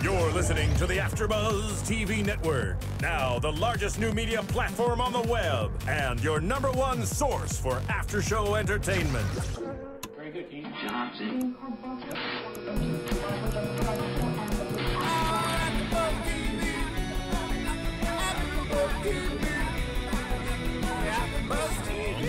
You're listening to the AFTERBUZZ TV Network, now the largest new media platform on the web, and your #1 source for after-show entertainment. Very good, King Johnson.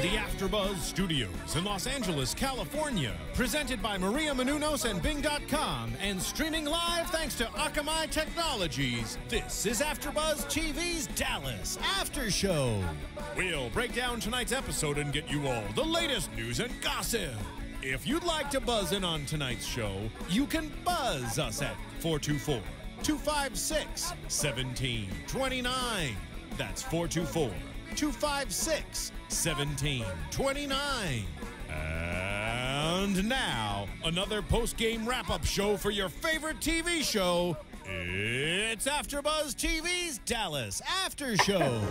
The AFTERBUZZ Studios in Los Angeles, California. Presented by Maria Menounos and Bing.com and streaming live thanks to Akamai Technologies. This is AFTERBUZZ TV's Dallas After Show. We'll break down tonight's episode and get you all the latest news and gossip. If you'd like to buzz in on tonight's show, you can buzz us at 424-256-1729. That's 424-256-1729. And now, another post-game wrap-up show for your favorite TV show. It's AFTERBUZZ TV's Dallas After Show.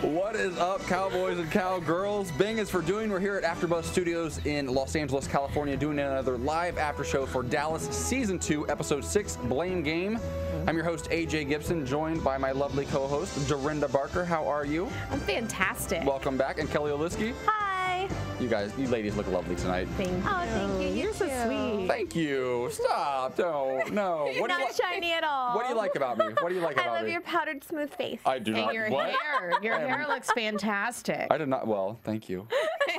What is up, cowboys and cowgirls? Bing is for doing. We're here at AFTERBUZZ Studios in Los Angeles, California, doing another live after show for Dallas Season 2, Episode 6, Blame Game. I'm your host, AJ Gibson, joined by my lovely co-host, Dorinda Barker. How are you? I'm fantastic. Welcome back. And Kellie Olisky. Hi. You ladies look lovely tonight. Thank you. Oh, thank you. You're so sweet. Thank you. Stop. No. You're not shiny at all. What do you like about me? What do you like about me? I love your powdered smooth face. I do not. Your what? hair. Your hair looks fantastic. I did not. Well, thank you.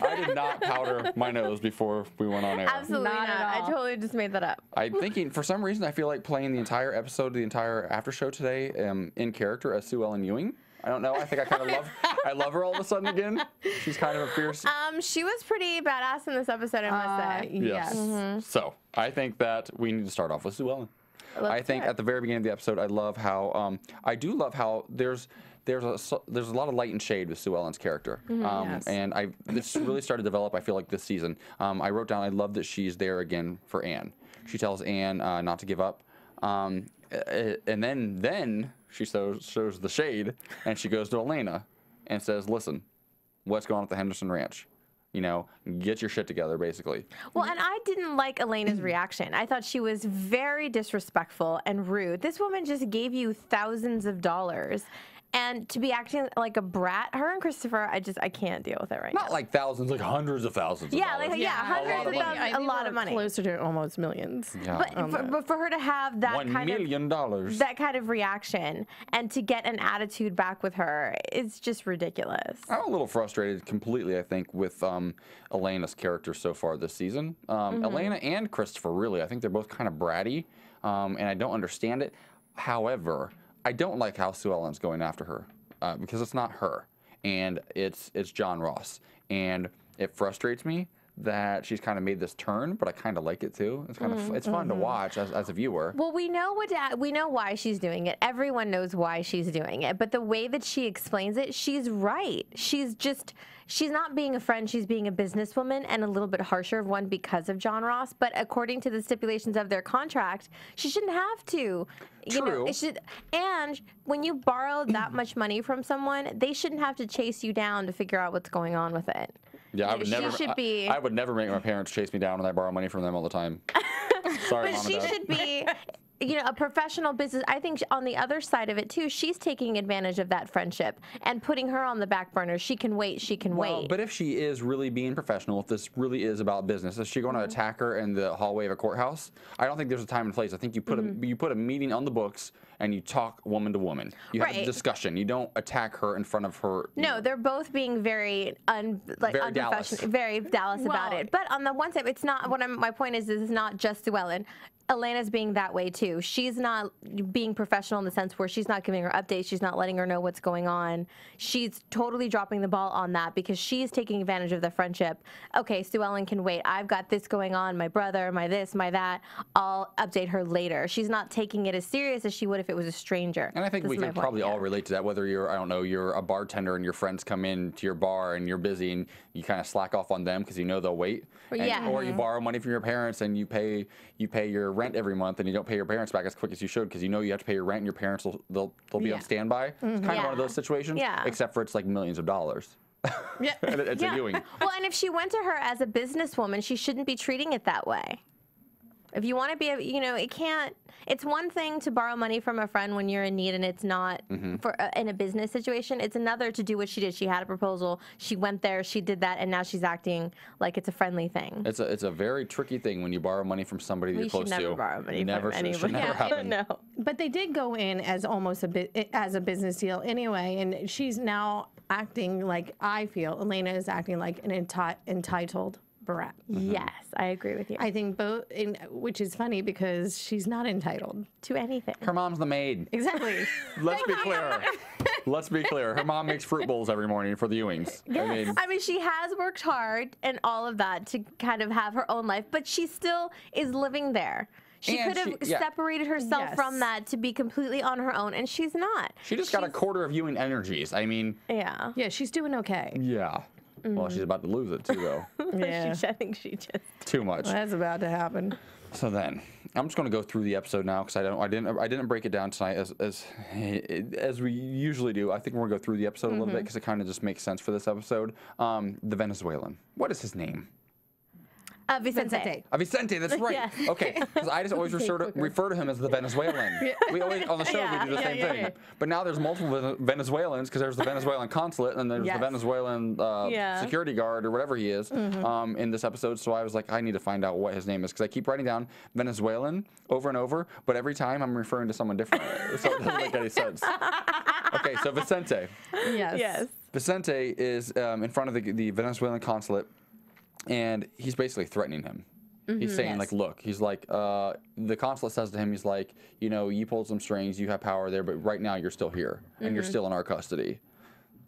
I did not powder my nose before we went on air. Absolutely not. I totally just made that up. I'm thinking, for some reason, I feel like playing the entire episode, the entire after show today, in character as Sue Ellen Ewing. I don't know. I think I kind of love her all of a sudden again. She's kind of a fierce. She was pretty badass in this episode, I must say. Yes. So I think that we need to start off with Sue Ellen. I think at the very beginning of the episode, I love how I do love how there's a lot of light and shade with Sue Ellen's character, and this really started to develop. I feel like this season. I wrote down I love that she's there again for Anne. She tells Anne not to give up, and then she shows the shade, and she goes to Elena and says, "Listen, what's going on at the Henderson Ranch? You know, get your shit together," basically. Well, and I didn't like Elena's reaction. I thought she was very disrespectful and rude. This woman just gave you thousands of dollars. And to be acting like a brat, her and Christopher, I can't deal with it right now. Not like thousands, like hundreds of thousands of dollars. Hundreds of thousands, a lot of money. Closer to almost millions. Yeah. But for her to have that $1 million. That kind of reaction and to get an attitude back with her, it's just ridiculous. I'm a little frustrated completely, I think, with Elena's character so far this season. Elena and Christopher, really, I think they're both kind of bratty, and I don't understand it. However, I don't like how Sue Ellen's going after her because it's not her, and it's John Ross, and it frustrates me that she's kind of made this turn, but I kind of like it too. It's kind of it's fun to watch as a viewer. Well, we know why she's doing it. Everyone knows why she's doing it, but the way that she explains it, she's right. She's not being a friend, she's being a businesswoman, and a little bit harsher of one because of John Ross. But according to the stipulations of their contract, she shouldn't have to. True. And when you borrow that much money from someone, they shouldn't have to chase you down to figure out what's going on with it. Yeah, I would never make my parents chase me down when I borrow money from them all the time. Sorry, Mom and Dad. But she should be a professional business. I think on the other side of it too, she's taking advantage of that friendship and putting her on the back burner. She can wait. Wait. But if she is really being professional, if this really is about business, is she going to attack her in the hallway of a courthouse? I don't think there's a time and place. I think you put a meeting on the books and you talk woman to woman. You have a discussion. You don't attack her in front of her. No, they're both being very unprofessional, very Dallas about it. But on the one side, it's not. My point is, this is not just Sue Ellen. Elena's being that way too. She's not being professional in the sense where she's not giving her updates. She's not letting her know what's going on. She's totally dropping the ball on that because she's taking advantage of the friendship. Okay, Sue Ellen can wait. I've got this going on. My brother, my this, my that. I'll update her later. She's not taking it as serious as she would if it was a stranger. And I think we can probably all relate to that. Whether you're, I don't know, you're a bartender and your friends come in to your bar and you're busy and you kind of slack off on them because you know they'll wait. Or you borrow money from your parents and you pay your rent every month and you don't pay your parents back as quick as you should because you know you have to pay your rent and your parents they'll be on standby. It's kind of one of those situations, except for it's like millions of dollars. Yeah. It's a Ewing. Well, and if she went to her as a businesswoman, she shouldn't be treating it that way. If you want to be, it can't. It's one thing to borrow money from a friend when you're in need, and it's not for in a business situation. It's another to do what she did. She had a proposal. She went there. She did that, and now she's acting like it's a friendly thing. It's a very tricky thing when you borrow money from somebody you're close to. You should never borrow money Never from should anybody. never happen. No. But they did go in as almost as a business deal anyway, and she's now acting like, I feel Elena is acting like an entitled brat. Yes, I agree with you. I think which is funny because she's not entitled to anything. Her mom's the maid. Exactly. Let's be clear. Let's be clear. Her mom makes fruit bowls every morning for the Ewings. Yes. I mean, she has worked hard and all of that to kind of have her own life, but she still is living there. She could have separated herself from that to be completely on her own, and she's not. She just got a quarter of Ewing Energies. I mean. Yeah. Yeah, she's doing okay. Yeah. Well, she's about to lose it too, though. Yeah. I think she just too much. That's about to happen. So then, I'm just going to go through the episode now because I didn't break it down tonight as we usually do. I think we're going to go through the episode a little bit because it kind of just makes sense for this episode. The Venezuelan. What is his name? Vicente. Vicente, that's right. Yes. Okay, because I just always refer to him as the Venezuelan. We always on the show we do the same thing. But now there's multiple Venezuelans because there's the Venezuelan consulate and there's the Venezuelan security guard or whatever he is in this episode. So I was like, I need to find out what his name is because I keep writing down Venezuelan over and over, but every time I'm referring to someone different, so it doesn't make any sense. Okay, so Vicente. Yes. Vicente is in front of the Venezuelan consulate. And he's basically threatening him. He's saying, like, look, he's like, the consulate says to him, he's like, you pulled some strings, you have power there, but right now you're still here, and you're still in our custody.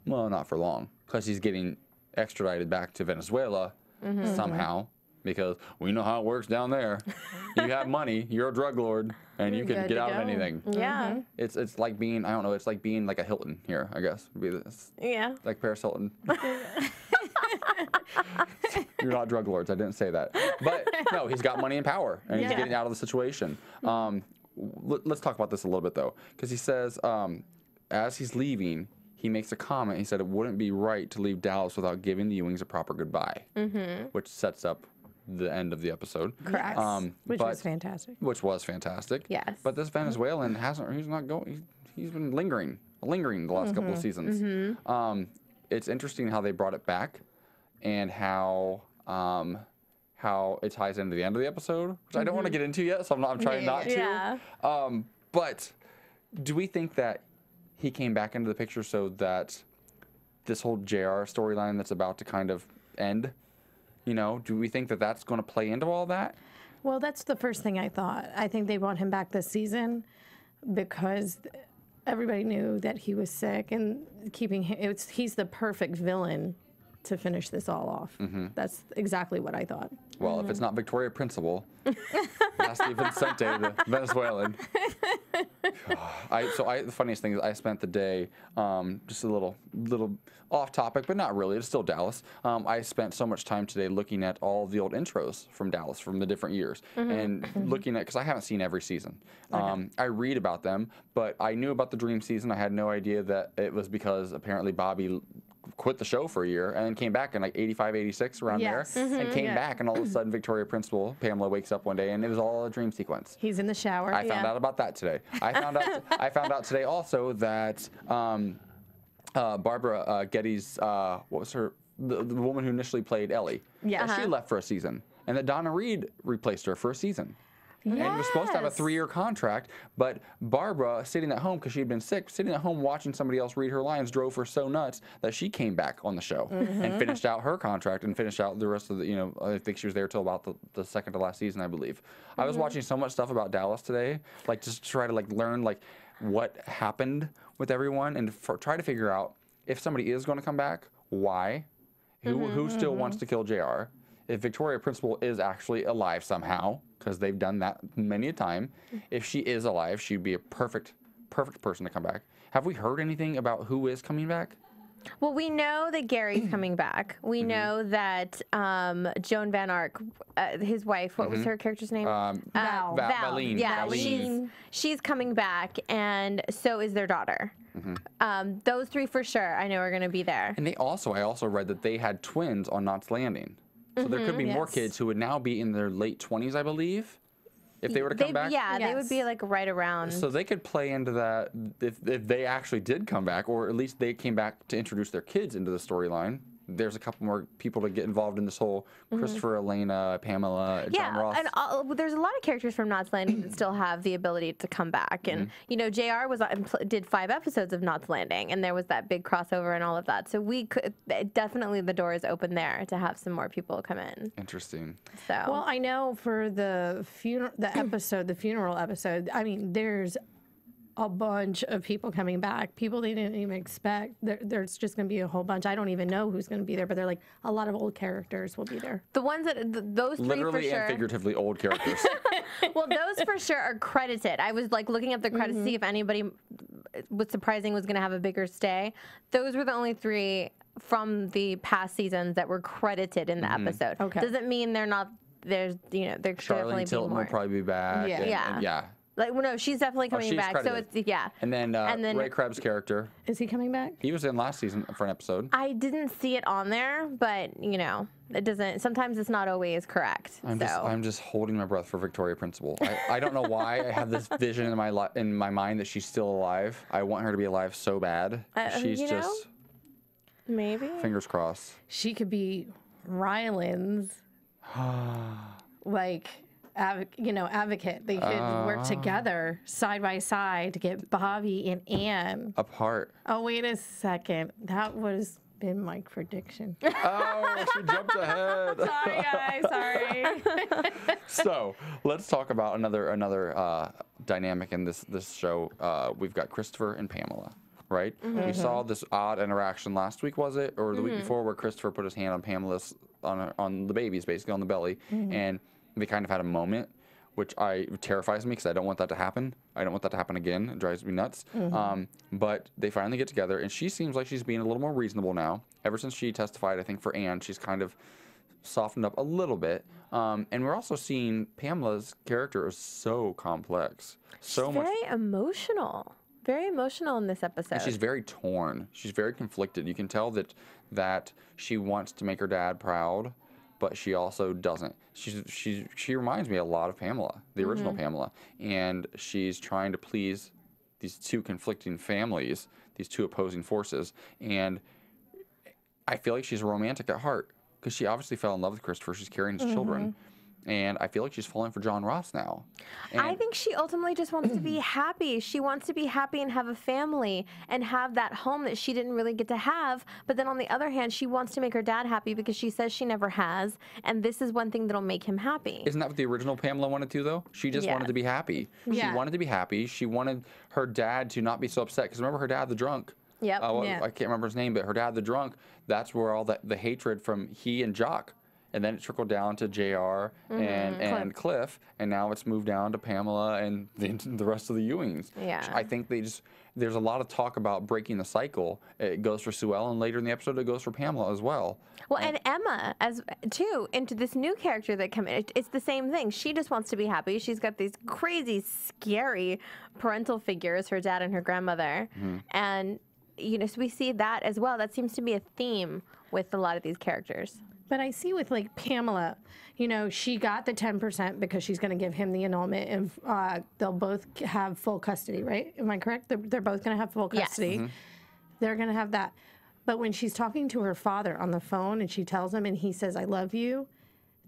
Well, not for long, because he's getting extradited back to Venezuela somehow, because we know how it works down there. You have money, you're a drug lord, and you can get out of anything. Yeah. It's like being, I don't know, it's like being like a Hilton here, I guess. Would be this. Yeah. Like Paris Hilton. You're not drug lords. I didn't say that. But no, he's got money and power, and he's getting out of the situation. Let's talk about this a little bit, though, because he says as he's leaving, he makes a comment. He said it wouldn't be right to leave Dallas without giving the Ewings a proper goodbye, which sets up the end of the episode. Correct. Which was fantastic. Which was fantastic. Yes. But this Venezuelan he's not going. He's been lingering the last couple of seasons. It's interesting how they brought it back. And how it ties into the end of the episode, which I don't want to get into yet, so I'm trying not to. Yeah. But do we think that he came back into the picture so that this whole JR storyline that's about to kind of end, do we think that that's going to play into all that? Well, that's the first thing I thought. I think they want him back this season because everybody knew that he was sick, and keeping him, he's the perfect villain to finish this all off. That's exactly what I thought. Well, if it's not Victoria Principal, it has to be Vicente, the Venezuelan. The funniest thing is I spent the day, just a little off topic, but not really. It's still Dallas. I spent so much time today looking at all the old intros from Dallas from the different years and looking at, because I haven't seen every season. I read about them, but I knew about the Dream season. I had no idea that it was because apparently Bobby quit the show for a year and then came back in like 85, 86 around there and came back, and all of a sudden Victoria Principal, Pamela, wakes up one day and it was all a dream sequence. He's in the shower. I found out about that today. I found out today also that Barbara Getty's what was her the woman who initially played Ellie? She left for a season, and that Donna Reed replaced her for a season. And he was supposed to have a 3-year contract, but Barbara, sitting at home because she had been sick, sitting at home watching somebody else read her lines, drove her so nuts that she came back on the show and finished out her contract and finished out the rest of the, I think she was there till about the second to last season, I believe. I was watching so much stuff about Dallas today, like just to try to learn what happened with everyone and try to figure out if somebody is going to come back, why, who still wants to kill JR, if Victoria Principal is actually alive somehow, because they've done that many a time. If she is alive, she'd be a perfect person to come back. Have we heard anything about who is coming back? Well, we know that Gary's coming back. We know that Joan Van Ark, his wife, what was her character's name? Val. Val. Yeah, Valine. she's coming back, and so is their daughter. Those three for sure, I know are going to be there. And I also read that they had twins on Knots Landing. So there could be more kids who would now be in their late 20s, I believe, if they were to come back. Yeah, they would be like right around. So they could play into that if they actually did come back, or at least they came back to introduce their kids into the storyline. There's a couple more people to get involved in this whole Christopher, Elena, Pamela, John Ross. And there's a lot of characters from Knots Landing that still have the ability to come back. And, you know, JR did 5 episodes of Knots Landing, and there was that big crossover and all of that. So we could, definitely the door is open there to have some more people come in. Interesting. So. Well, I know for the funeral episode, I mean, there's a bunch of people coming back. People they didn't even expect. There's just going to be a whole bunch. I don't even know who's going to be there, but they're like a lot of old characters will be there. The ones that those three Literally for sure. and figuratively old characters. Well, those for sure are credited. I was like looking at the credits to see if anybody was surprising was going to have a bigger stay. Those were the only 3 from the past seasons that were credited in the episode. Okay. Doesn't mean they're not. There's there definitely be Tilton more. will probably be back. Yeah. Yeah. Like, well, no, she's definitely coming she's back. credited. So it's And then Ray Krebs' character. Is he coming back? He was in last season for an episode. I didn't see it on there, but you know, it doesn't. Sometimes it's not always correct. I'm just holding my breath for Victoria Principal. I don't know why I have this vision in my mind that she's still alive. I want her to be alive so bad. She's just maybe fingers crossed. She could be Ryland's like advocate. They could work together side by side to get Bobby and Ann apart. Oh, wait a second. That was been my prediction. Oh, she jumped ahead. Sorry, guys. Sorry. So let's talk about another dynamic in this show. We've got Christopher and Pamela. Right? We saw this odd interaction last week, was it? Or the week before, where Christopher put his hand on Pamela's, on the baby's, basically, on the belly. And they kind of had a moment, which terrifies me because I don't want that to happen. I don't want that to happen again. It drives me nuts. But they finally get together, and she seems like she's being a little more reasonable now. Ever since she testified, I think, for Ann, she's kind of softened up a little bit. And we're also seeing Pamela's character is so complex. She's very emotional. Very emotional in this episode. And she's very torn. She's very conflicted. You can tell that she wants to make her dad proud, but she also doesn't. She reminds me a lot of Pamela, the original Pamela, and she's trying to please these 2 conflicting families, these 2 opposing forces, and I feel like she's romantic at heart because she obviously fell in love with Christopher. She's carrying his children. And I feel like she's falling for John Ross now. And I think she ultimately just wants to be happy. She wants to be happy and have a family and have that home that she didn't really get to have. But then on the other hand, she wants to make her dad happy because she says she never has. And this is one thing that'll make him happy. Isn't that what the original Pamela wanted to, though? She just wanted to be happy. She wanted to be happy. She wanted her dad to not be so upset. Because remember her dad, the drunk? Yep. I can't remember his name, but her dad, the drunk, that's where all the hatred from he and Jock. And then it trickled down to JR and Cliff, and now it's moved down to Pamela and the rest of the Ewings. Yeah. I think there's a lot of talk about breaking the cycle. It goes for Sue Ellen later in the episode. It goes for Pamela as well. Well, and Emma too, into this new character that come in. It's the same thing. She just wants to be happy. She's got these crazy, scary parental figures, her dad and her grandmother, and so we see that as well. That seems to be a theme with a lot of these characters. But I see with like Pamela, she got the 10% because she's going to give him the annulment, and they'll both have full custody, right? Am I correct? They're both going to have full custody. Yes. They're going to have that. But when she's talking to her father on the phone and she tells him and he says, "I love you,"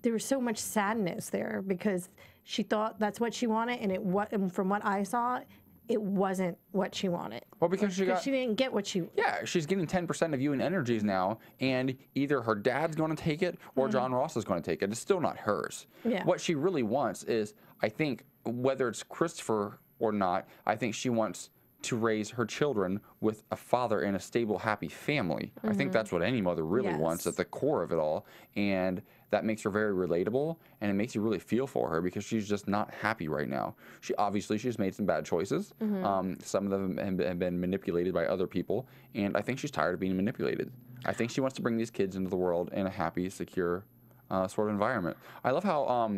there was so much sadness there because she thought that's what she wanted, and from what I saw, it wasn't what she wanted. Well, because she didn't get what she... Yeah, she's getting 10% of Ewing Energies now, and either her dad's going to take it or John Ross is going to take it. It's still not hers. Yeah. What she really wants is, I think, whether it's Christopher or not, I think she wants to raise her children with a father and a stable, happy family. I think that's what any mother really wants at the core of it all, and that makes her very relatable, and it makes you really feel for her because she's just not happy right now. She's made some bad choices. Some of them have been manipulated by other people, and I think she's tired of being manipulated. I think she wants to bring these kids into the world in a happy, secure sort of environment. I love how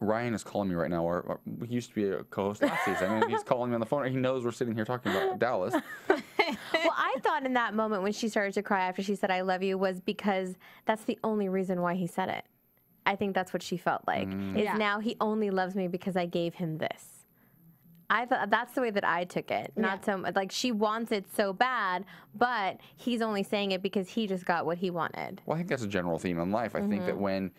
Ryan is calling me right now, or he used to be a co-host last season, and he's calling me on the phone. He knows we're sitting here talking about Dallas. Well, I thought in that moment when she started to cry after she said "I love you" was because that's the only reason why he said it. I think that's what she felt like. Now he only loves me because I gave him this. I thought that's the way that I took it. Not so much like she wants it so bad, but he's only saying it because he just got what he wanted. Well, I think that's a general theme in life. I think that when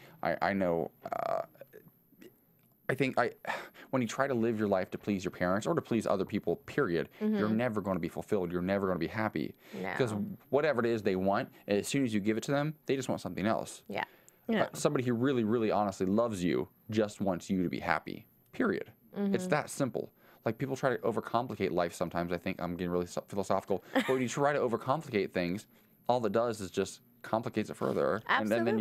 when you try to live your life to please your parents or to please other people, period, you're never going to be fulfilled. You're never going to be happy. Because whatever it is they want, as soon as you give it to them, they just want something else. Somebody who really, really honestly loves you just wants you to be happy, period. It's that simple. Like, people try to overcomplicate life sometimes. I think I'm getting really philosophical. But when you try to overcomplicate things, all it does is just complicates it further. Absolutely. And then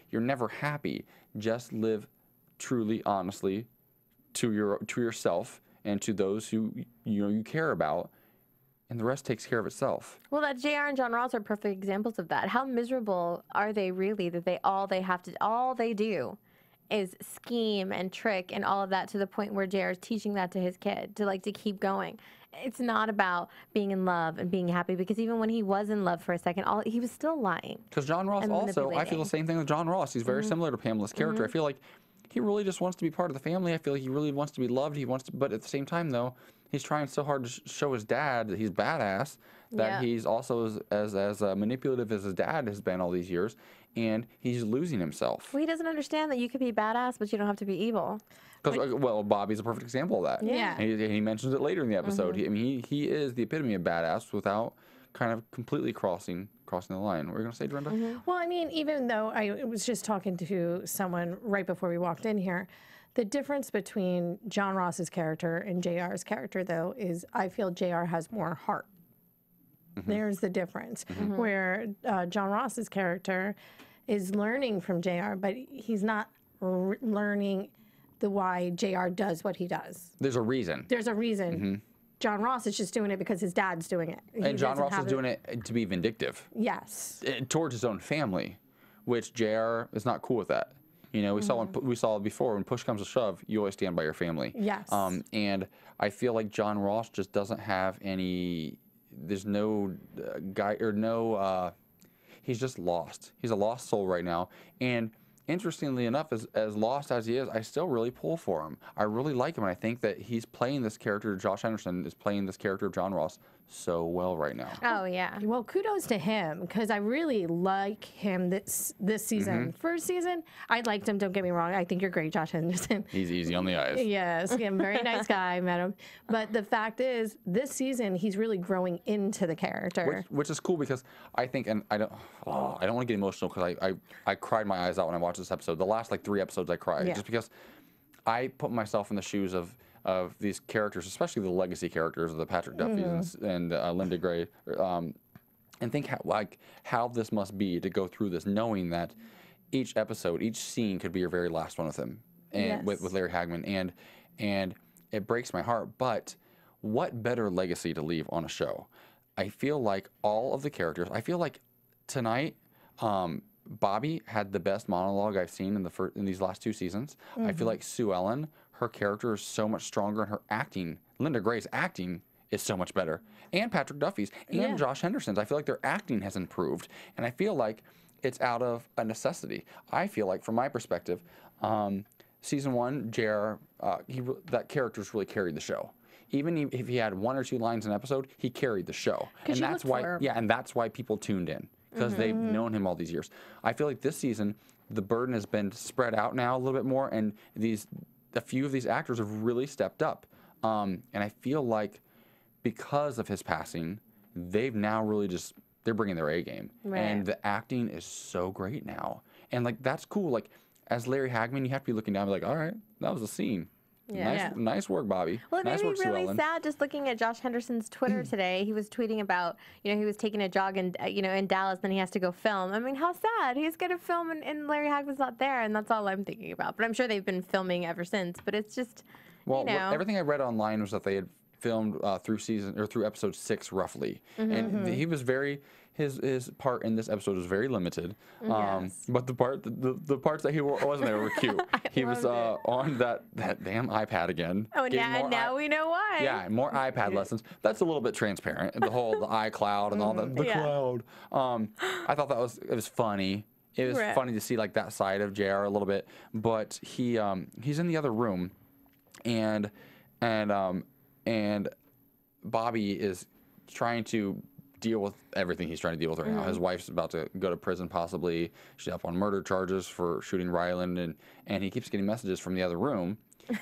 you're never happy. Just live truly, honestly, to yourself and to those who you care about, and the rest takes care of itself. Well, that JR and John Ross are perfect examples of that. How miserable are they really that all they do is scheme and trick and all of that, to the point where JR is teaching that to his kid to keep going. It's not about being in love and being happy, because even when he was in love for a second, he was still lying. Because John Ross also, I feel the same thing with John Ross. He's very similar to Pamela's character. I feel like he really just wants to be part of the family. I feel like he really wants to be loved. But at the same time, though, he's trying so hard to show his dad that he's badass, that he's also as manipulative as his dad has been all these years, and he's losing himself. Well, he doesn't understand that you could be badass, but you don't have to be evil. Because, well, Bobby's a perfect example of that. Yeah. And he mentions it later in the episode. He is the epitome of badass without kind of completely crossing the line. What were you going to say, Dorinda? Well, I mean, even though I was just talking to someone right before we walked in here, the difference between John Ross's character and JR's character, though, is I feel JR has more heart. There's the difference. Where John Ross's character is learning from JR, but he's not learning the why JR does what he does. There's a reason. There's a reason. John Ross is just doing it because his dad's doing it. And John Ross is doing it to be vindictive. Yes. Towards his own family, which JR is not cool with that. You know, we saw before, when push comes to shove, you always stand by your family. Yes. And I feel like John Ross just doesn't have any. There's no he's just lost. He's a lost soul right now. And interestingly enough, as lost as he is, I still really pull for him. I really like him, and I think that he's playing this character. Josh Henderson is playing this character of John Ross so well right now. Oh, yeah. Well, kudos to him, because I really like him this season. First season, I liked him, don't get me wrong. I think you're great, Josh Henderson. He's easy on the eyes. Yes, very nice guy. I met him. But the fact is, this season, he's really growing into the character. Which is cool, because I think, and I don't want to get emotional, because I cried my eyes out when I watched this episode. The last 3 episodes I cried, just because I put myself in the shoes of these characters, especially the legacy characters of the Patrick Duffys and Linda Gray, and think how this must be to go through this, knowing that each episode, each scene could be your very last one with him, and with Larry Hagman, and it breaks my heart. But what better legacy to leave on a show? I feel like all of the characters. I feel like tonight, Bobby had the best monologue I've seen in these last 2 seasons. I feel like Sue Ellen, her character is so much stronger, and her acting, Linda Gray's acting, is so much better. And Patrick Duffy's, and Josh Henderson's. I feel like their acting has improved, and I feel like it's out of a necessity. I feel like, from my perspective, season 1, JR, that character's really carried the show. Even if he had 1 or 2 lines an episode, he carried the show, and that's why. And that's why people tuned in, because they've known him all these years. I feel like this season, the burden has been spread out now a little bit more, and a few of these actors have really stepped up. And I feel like because of his passing, they've now really they're bringing their A game. Right. And the acting is so great now. And that's cool. As Larry Hagman, you have to be looking down and be like, all right, that was a scene. Nice work, Bobby. Well, it nice made work, me really Sue Ellen. sad just looking at Josh Henderson's Twitter today. He was tweeting about, he was taking a jog in Dallas, then he has to go film. I mean, how sad. He's going to film and Larry Hagman's not there, and that's all I'm thinking about. But I'm sure they've been filming ever since. But it's just, Well, everything I read online was that they had filmed through episode 6 roughly, and he was very his part in this episode was very limited. But the parts that he wasn't there were cute. He was on that damn iPad again. Oh, now we know why. Yeah, more iPad lessons. That's a little bit transparent. The iCloud and all that. The cloud. I thought it was funny. It was funny to see like that side of JR a little bit. But he's in the other room, and Bobby is trying to deal with everything he's trying to deal with right now. His wife's about to go to prison, possibly. She's up on murder charges for shooting Ryland, and he keeps getting messages from the other room,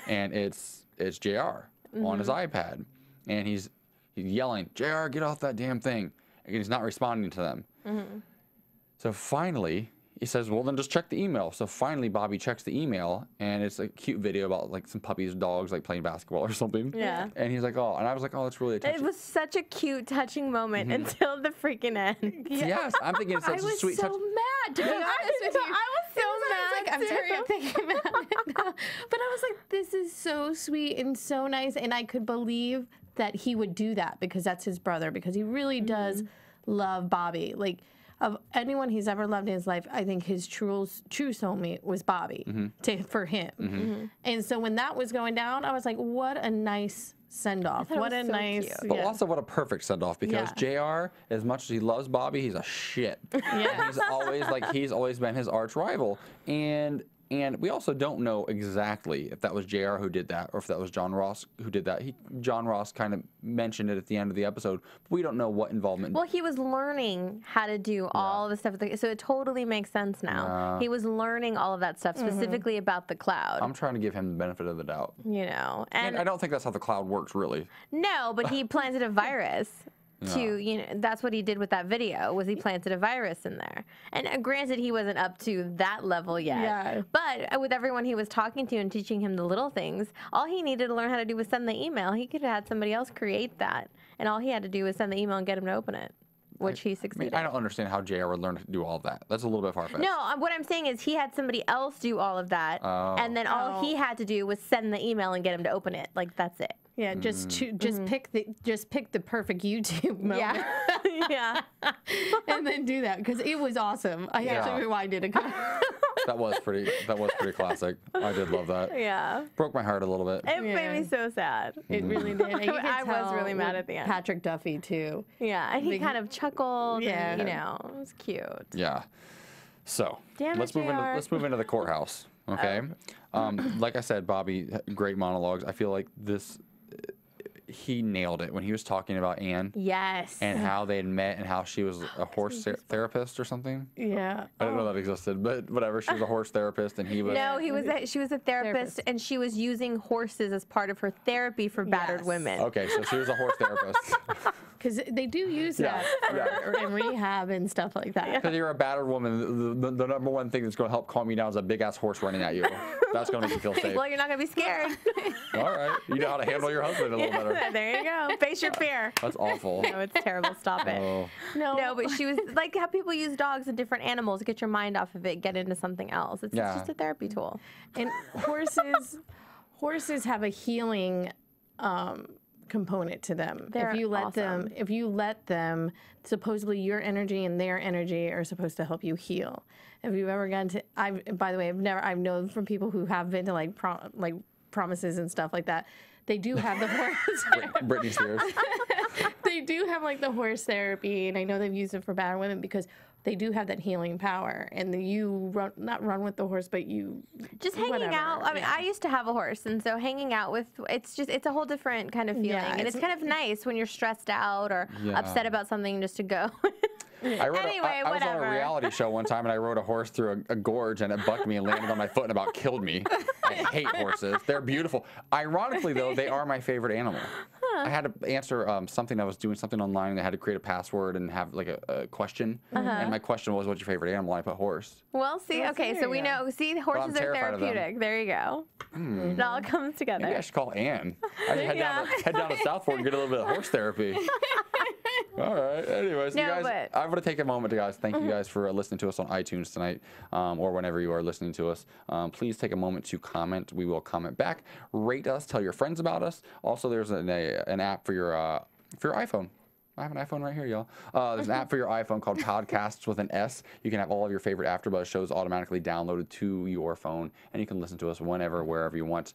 and it's JR on his iPad, and he's yelling, "JR, get off that damn thing!" And he's not responding to them. So finally, he says, "Well, then just check the email." So finally, Bobby checks the email, and it's a cute video about like some puppies, dogs, like playing basketball or something. Yeah. And he's like, "Oh," and I was like, "Oh, that's really touching." It was such a cute, touching moment until the freaking end. Yes, I'm thinking it's such a sweet touch. I was so mad, to be honest with you. I was so mad. I'm sorry, I'm thinking about it now. But I was like, this is so sweet and so nice, and I could believe that he would do that because that's his brother, because he really does love Bobby. Like, of anyone he's ever loved in his life, I think his true soulmate was Bobby for him. And so when that was going down, I was like, what a nice send-off. What a nice... cute. But also what a perfect send-off, because JR, as much as he loves Bobby, he's a shit. And he's always been his arch rival. And we also don't know exactly if that was JR who did that or if that was John Ross who did that. John Ross kind of mentioned it at the end of the episode, but we don't know what involvement. Well, he was learning how to do all the stuff, so it totally makes sense now. He was learning all of that stuff, specifically about the cloud. I'm trying to give him the benefit of the doubt. You know, and I don't think that's how the cloud works, really. No, but he planted a virus. That's what he did with that video, was he planted a virus in there. And granted, he wasn't up to that level yet. But with everyone he was talking to and teaching him the little things, all he needed to learn how to do was send the email. He could have had somebody else create that, and all he had to do was send the email and get him to open it, which he succeeded. I don't understand how JR would learn to do all of that. That's a little bit far-fetched. No, what I'm saying is he had somebody else do all of that, and then all he had to do was send the email and get him to open it. Like, that's it. Yeah, just pick the perfect YouTube moment. Yeah. And then do that, because it was awesome. I have to rewind it. That was pretty classic. I did love that. Yeah. Broke my heart a little bit. It made me so sad. It really did. And you could I was tell really mad at the end. Patrick Duffy too. Yeah, and he kind of chuckled. Yeah. And, it was cute. Yeah. So Damn let's move into the courthouse. Okay. Like I said, Bobby, great monologues. I feel like he nailed it when he was talking about Anne. Yes. And how they had met and how she was a horse therapist or something. Yeah. I didn't know that existed, but whatever. She was a horse therapist, and he was. No, she was a therapist, and she was using horses as part of her therapy for battered women. Okay, so she was a horse therapist. Because they do use that in rehab and stuff like that. Because you're a battered woman, the number one thing that's going to help calm you down is a big ass horse running at you. That's going to make you feel safe. Well, you're not going to be scared. All right. You know how to handle your husband a little better. There you go. Face your fear. That's awful. No, it's terrible. Stop it. Oh. No, but she was like how people use dogs and different animals to get your mind off of it, get into something else. It's just a therapy tool. And horses have a healing component to them. They're if you let them, supposedly your energy and their energy are supposed to help you heal. Have you ever gone to? By the way, I've known from people who have been to like promises and stuff like that. They do have the horse. Britney Spears. They do have like the horse therapy, and I know they've used it for battered women because they do have that healing power. And not run with the horse, but you just hanging out. I mean, I used to have a horse, and so hanging out with it's a whole different kind of feeling, and it's kind of nice when you're stressed out or upset about something just to go. I was on a reality show one time, and I rode a horse through a gorge, and it bucked me and landed on my foot and about killed me. I hate horses. They're beautiful. Ironically, though, they are my favorite animal. I had to answer something. I was doing something online, and I had to create a password and have like a question. And my question was, what's your favorite animal? And I put horse. Well, see, okay, so we know. See, horses are therapeutic. There you go. It all comes together. Maybe I should call Anne. I should head down to Southfork and get a little bit of horse therapy. All right. Anyways, No, you guys, but- I want to take a moment to thank you guys for listening to us on iTunes tonight, or whenever you are listening to us. Please take a moment to comment. We will comment back. Rate us. Tell your friends about us. Also, there's an app for your iPhone. I have an iPhone right here, y'all. There's an app for your iPhone called Podcasts with an S. You can have all of your favorite AfterBuzz shows automatically downloaded to your phone, and you can listen to us whenever, wherever you want.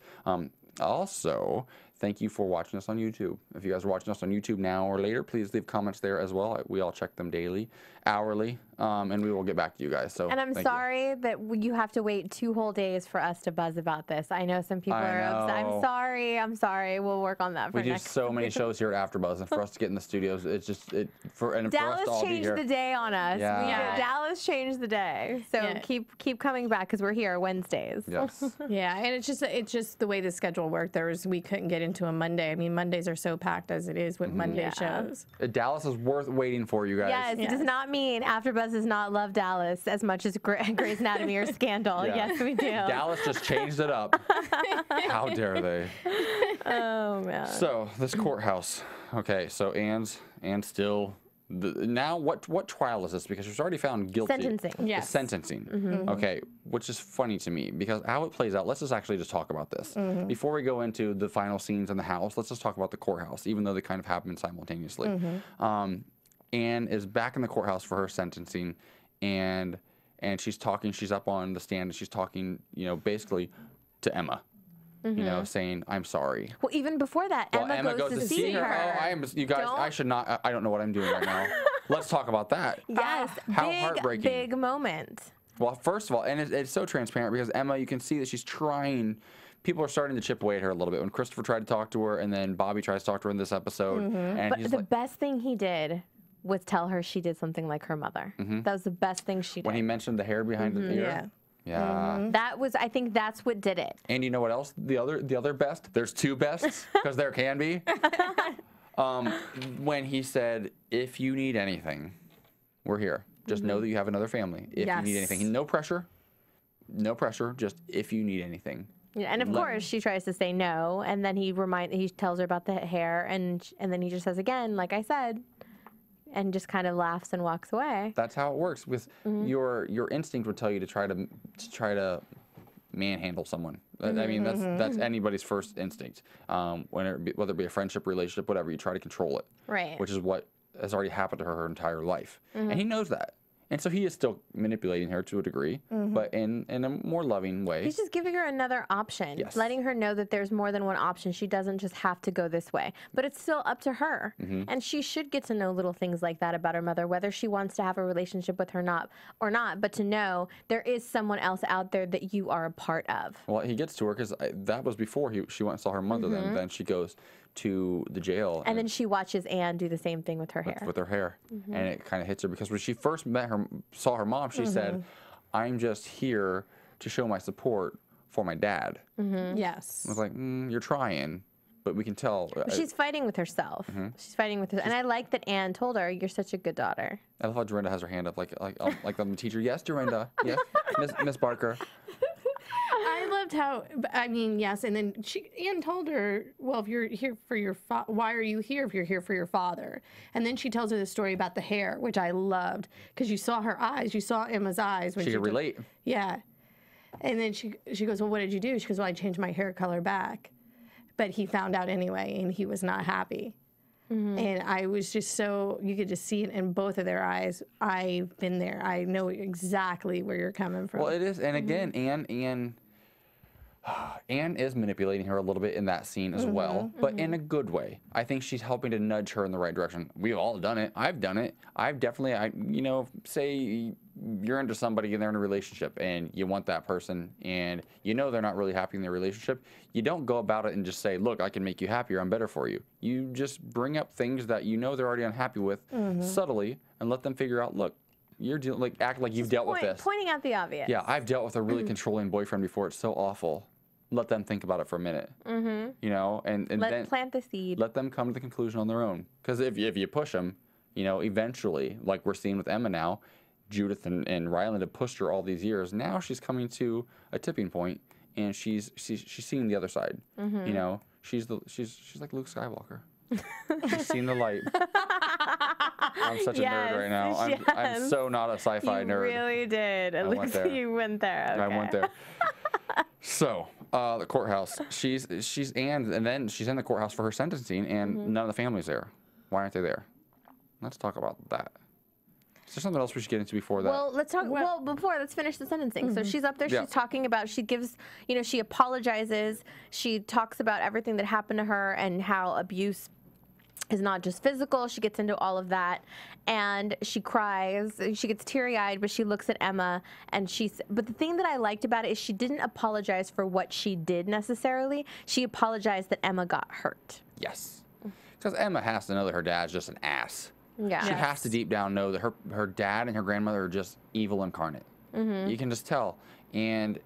Also, thank you for watching us on YouTube. If you guys are watching us on YouTube now or later, please leave comments there as well. We all check them daily, hourly, and we will get back to you guys. So, and I'm sorry that you have to wait 2 whole days for us to buzz about this. I know some people are upset. I'm sorry. We'll work on that for we next. do so many shows here at AfterBuzz, and for us to get in the studios, it's just for us to all be here. Dallas changed the day on us. Yeah. Dallas changed the day. So keep coming back because we're here Wednesdays. Yes. Yeah, and it's just the way the schedule worked. We couldn't get into a Monday. I mean, Mondays are so packed as it is with Monday shows. Dallas is worth waiting for, you guys. Yes, it does not mean AfterBuzz does not love Dallas as much as Grey's Anatomy or Scandal. Yeah. Yes, we do. Dallas just changed it up. How dare they? Oh man. So this courthouse. Okay, so Anne's still. Now what trial is this? Because she's already found guilty. Sentencing. Yes. Sentencing. Okay, which is funny to me because how it plays out. Let's just actually just talk about this before we go into the final scenes in the house. Let's just talk about the courthouse, even though they kind of happen simultaneously. Anne is back in the courthouse for her sentencing, and she's talking. She's up on the stand and she's talking, basically to Emma. Saying, I'm sorry. Well, even before that, Emma goes to see her. Oh, you guys, I should not, I don't know what I'm doing right now. Let's talk about that. Yes, How heartbreaking. big moment. Well, first of all, and it's so transparent because Emma, you can see that she's trying. People are starting to chip away at her a little bit. When Christopher tried to talk to her, and then Bobby tries to talk to her in this episode. And But he's the like, best thing he did was tell her she did something like her mother. That was the best thing she did. when he mentioned the hair behind the ear. Yeah. That was, I think that's what did it. And you know what else? The other best. There's 2 bests because there can be. When he said, "If you need anything, we're here. Just know that you have another family. If you need anything, no pressure. No pressure. Just if you need anything." Yeah, and of course she tries to say no, and then he tells her about the hair, and then he just says again, like I said, and just kind of laughs and walks away. That's how it works. With your instinct would tell you to try to manhandle someone. I mean, that's anybody's first instinct. Whether it be a friendship, relationship, whatever, you try to control it. Right. Which is what has already happened to her entire life, and he knows that. And so he is still manipulating her to a degree, but in a more loving way. He's just giving her another option, letting her know that there's more than one option. She doesn't just have to go this way, but it's still up to her. And she should get to know little things like that about her mother, whether she wants to have a relationship with her or not, but to know there is someone else out there that you are a part of. Well, he gets to her because that was before she went and saw her mother. Then she goes to the jail. And then she watches Anne do the same thing with her hair. With her hair. And it kind of hits her because when she first saw her mom, she said, "I'm just here to show my support for my dad." Yes. I was like, you're trying, but we can tell. She's fighting with herself. She's fighting with herself. And I like that Anne told her, "You're such a good daughter." I love how Dorinda has her hand up like I'm the teacher. Yes, Dorinda. Yes, Miss Barker. I loved how, I mean, yes, and then Anne told her, well, if you're here for your why are you here if you're here for your father? And then she tells her the story about the hair, which I loved, because you saw her eyes, you saw Emma's eyes. When She could relate. Yeah. And then she goes, well, what did you do? She goes, well, I changed my hair color back. But he found out anyway, and he was not happy. And I was just you could just see it in both of their eyes. I've been there. I know exactly where you're coming from. Well, it is. And again, Anne is manipulating her a little bit in that scene as well, but in a good way. I think she's helping to nudge her in the right direction. We've all done it. I've done it. I've definitely, say you're into somebody and they're in a relationship and you want that person and they're not really happy in their relationship. You don't go about it and just say, look, I can make you happier. I'm better for you. You just bring up things that they're already unhappy with subtly and let them figure out, look, act like you've dealt with this. Pointing out the obvious. Yeah, I've dealt with a really controlling boyfriend before. It's so awful. Let them think about it for a minute. And then plant the seed. Let them come to the conclusion on their own. Because if you push them, eventually, like we're seeing with Emma now, Judith and Ryland have pushed her all these years. Now she's coming to a tipping point, and she's seeing the other side. She's like Luke Skywalker. She's seen the light. I'm such a nerd right now. I'm so not a sci-fi nerd. You really did. At least you went there. Okay. I went there. So, the courthouse. She's and then she's in the courthouse for her sentencing, and none of the family's there. Why aren't they there? Let's talk about that. Is there something else we should get into before that? Well, let's talk. Well, before, let's finish the sentencing. So she's up there. She's talking about. She gives. She apologizes. She talks about everything that happened to her and how abuse is not just physical. She gets into all of that, and she cries. She gets teary-eyed, but she looks at Emma, and but the thing that I liked about it is she didn't apologize for what she did necessarily. She apologized that Emma got hurt. Yes, because Emma has to know that her dad's just an ass. Yeah, she has to deep down know that her dad and her grandmother are just evil incarnate. You can just tell, and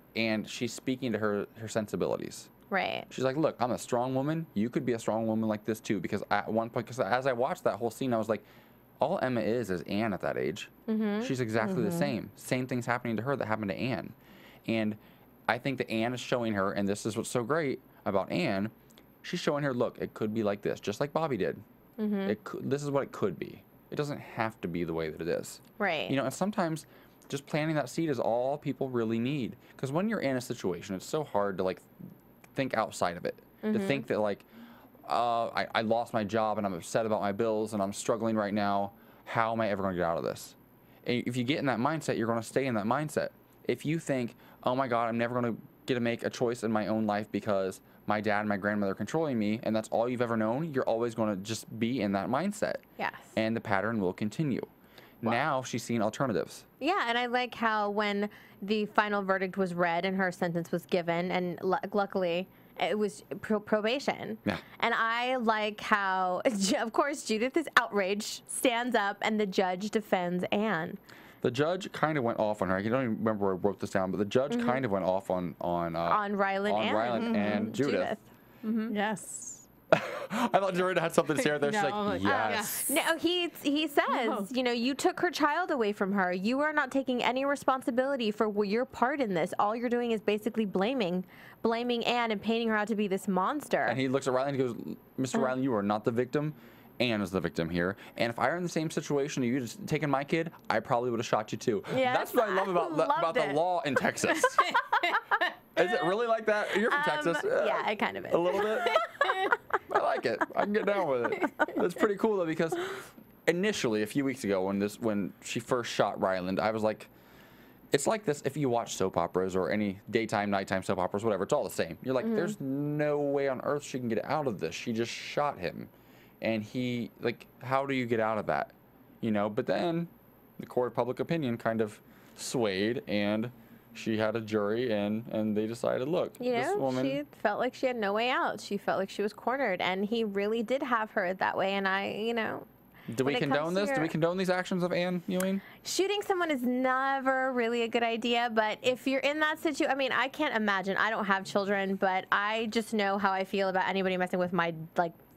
she's speaking to her sensibilities. Right. She's like, look, I'm a strong woman. You could be a strong woman like this too. Because at one point, because as I watched that whole scene, I was like, all Emma is Anne at that age. She's exactly the same. Same things happening to her that happened to Anne. And I think that Anne is showing her, and this is what's so great about Anne, she's showing her, look, it could be like this, just like Bobby did. This is what it could be. It doesn't have to be the way that it is. Right. And sometimes just planting that seed is all people really need. Because when you're in a situation, it's so hard to like think outside of it. To think that like, I lost my job and I'm upset about my bills and I'm struggling right now. How am I ever going to get out of this? And if you get in that mindset, you're going to stay in that mindset. If you think, oh my God, I'm never going to get to make a choice in my own life because my dad and my grandmother are controlling me, and that's all you've ever known, you're always going to just be in that mindset. Yes. And the pattern will continue. Wow. Now she's seeing alternatives. Yeah, and I like how when the final verdict was read and her sentence was given, and luckily it was probation. Yeah. And I like how, of course, Judith is outraged, stands up, and the judge defends Anne. The judge kind of went off on her. I don't even remember where I wrote this down, but the judge kind of went off on Ryland and Judith. Yes. I thought Dorinda had something to say there. She's like, yes. No, he says, you took her child away from her. You are not taking any responsibility for your part in this. All you're doing is basically blaming Anne and painting her out to be this monster. And he looks at Ryland and goes, Mr. Ryland, you are not the victim. Anne is the victim here. And if I were in the same situation and you just taken my kid, I probably would have shot you too. Yes, that's what I love about the law in Texas. Is it really like that? You're from Texas. Yeah, it kind of is. A little bit. I like it. I can get down with it. It's pretty cool though, because initially a few weeks ago when she first shot Ryland, I was like, it's like this if you watch soap operas or any daytime, nighttime soap operas, whatever, it's all the same. You're like, there's no way on earth she can get out of this. She just shot him. And he, like, how do you get out of that? But then the court of public opinion kind of swayed, and she had a jury, and they decided, look, this woman... she felt like she had no way out. She felt like she was cornered, and he really did have her that way, and Do we condone this? Do we condone these actions of Anne Ewing? Shooting someone is never really a good idea, but if you're in that situation, I can't imagine. I don't have children, but I just know how I feel about anybody messing with my,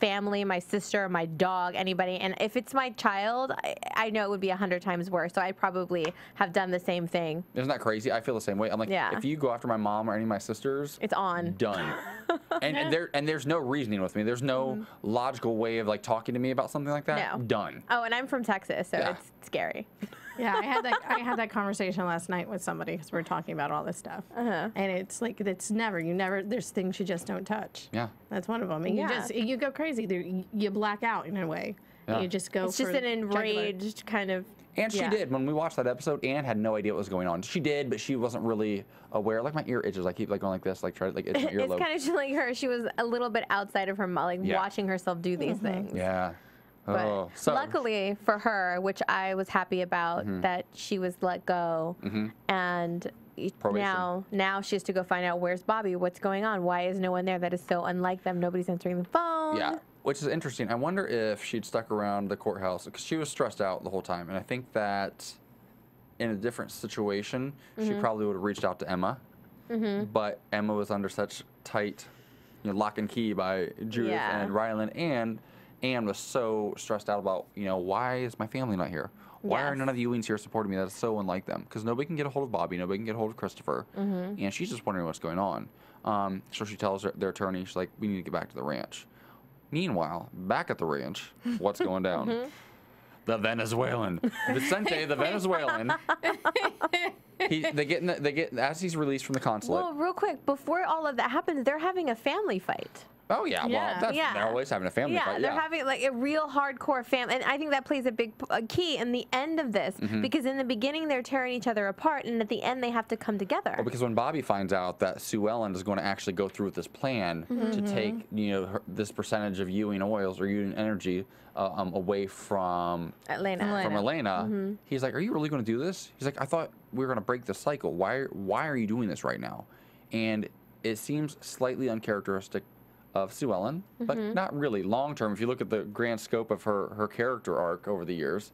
family, my sister, my dog, anybody. And if it's my child, I know it would be 100 times worse. So I'd probably have done the same thing. Isn't that crazy? I feel the same way. I'm like, if you go after my mom or any of my sisters, it's on. Done. and there's no reasoning with me. There's no logical way of talking to me about something like that. No. Done. Oh, and I'm from Texas, so it's scary. Yeah, I had that conversation last night with somebody because we're talking about all this stuff, and it's like there's things you just don't touch. Yeah, that's one of them. And you go crazy. You black out in a way. Yeah. You just go. It's just an enraged kind of. And she did. When we watched that episode, Anne had no idea what was going on. She did, but she wasn't really aware. Like my ear itches. I keep going like this, try to itch my earlobe. It's kind of just like her. She was a little bit outside of her, watching herself do these things. Yeah. But luckily for her, which I was happy about, that she was let go, and now she has to go find out where's Bobby, what's going on, why is no one there? That is so unlike them. Nobody's answering the phone. Yeah, which is interesting. I wonder if she'd stuck around the courthouse because she was stressed out the whole time, and I think that in a different situation, she probably would have reached out to Emma, but Emma was under such tight, lock and key by Judith and Ryland, and Anne was so stressed out about, why is my family not here? Why are none of the Ewings here supporting me? That's so unlike them. Because nobody can get a hold of Bobby. Nobody can get a hold of Christopher. And she's just wondering what's going on. So she tells their attorney, she's like, we need to get back to the ranch. Meanwhile, back at the ranch, what's going down? the Venezuelan. Vicente, the Venezuelan. They get as he's released from the consulate. Well, real quick, before all of that happens, they're having a family fight. Oh yeah, well, they're always having a family fight. They're having like a real hardcore family, and I think that plays a big key in the end of this, because in the beginning they're tearing each other apart, and at the end they have to come together. Well, because when Bobby finds out that Sue Ellen is going to actually go through with this plan to take, this percentage of Ewing Oils or Ewing Energy away from Elena, he's like, "Are you really going to do this?" He's like, "I thought we were going to break the cycle. Why are you doing this right now?" And it seems slightly uncharacteristic of Sue Ellen, but not really. Long term, if you look at the grand scope of her character arc over the years,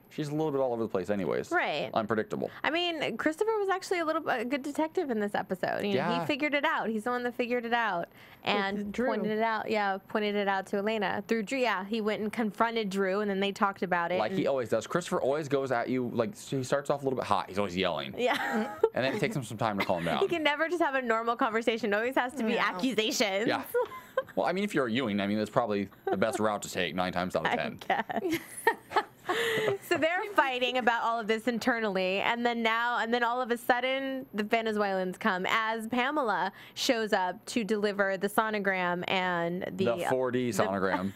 she's a little bit all over the place anyways. Right. Unpredictable. I mean, Christopher was actually a good detective in this episode. He figured it out. He's the one that figured it out and pointed it out. Yeah, pointed it out to Elena. Through Drew, he went and confronted Drew, and then they talked about it. Like he always does. Christopher always goes at you, like, he starts off a little bit hot. He's always yelling. Yeah. And then it takes him some time to calm down. He can never just have a normal conversation. It always has to be accusations. Yeah. Well, I mean, if you're a Ewing, I mean, that's probably the best route to take 9 times out of 10. So they're fighting about all of this internally, and then all of a sudden the Venezuelans come as Pamela shows up to deliver the sonogram and the 4D sonogram.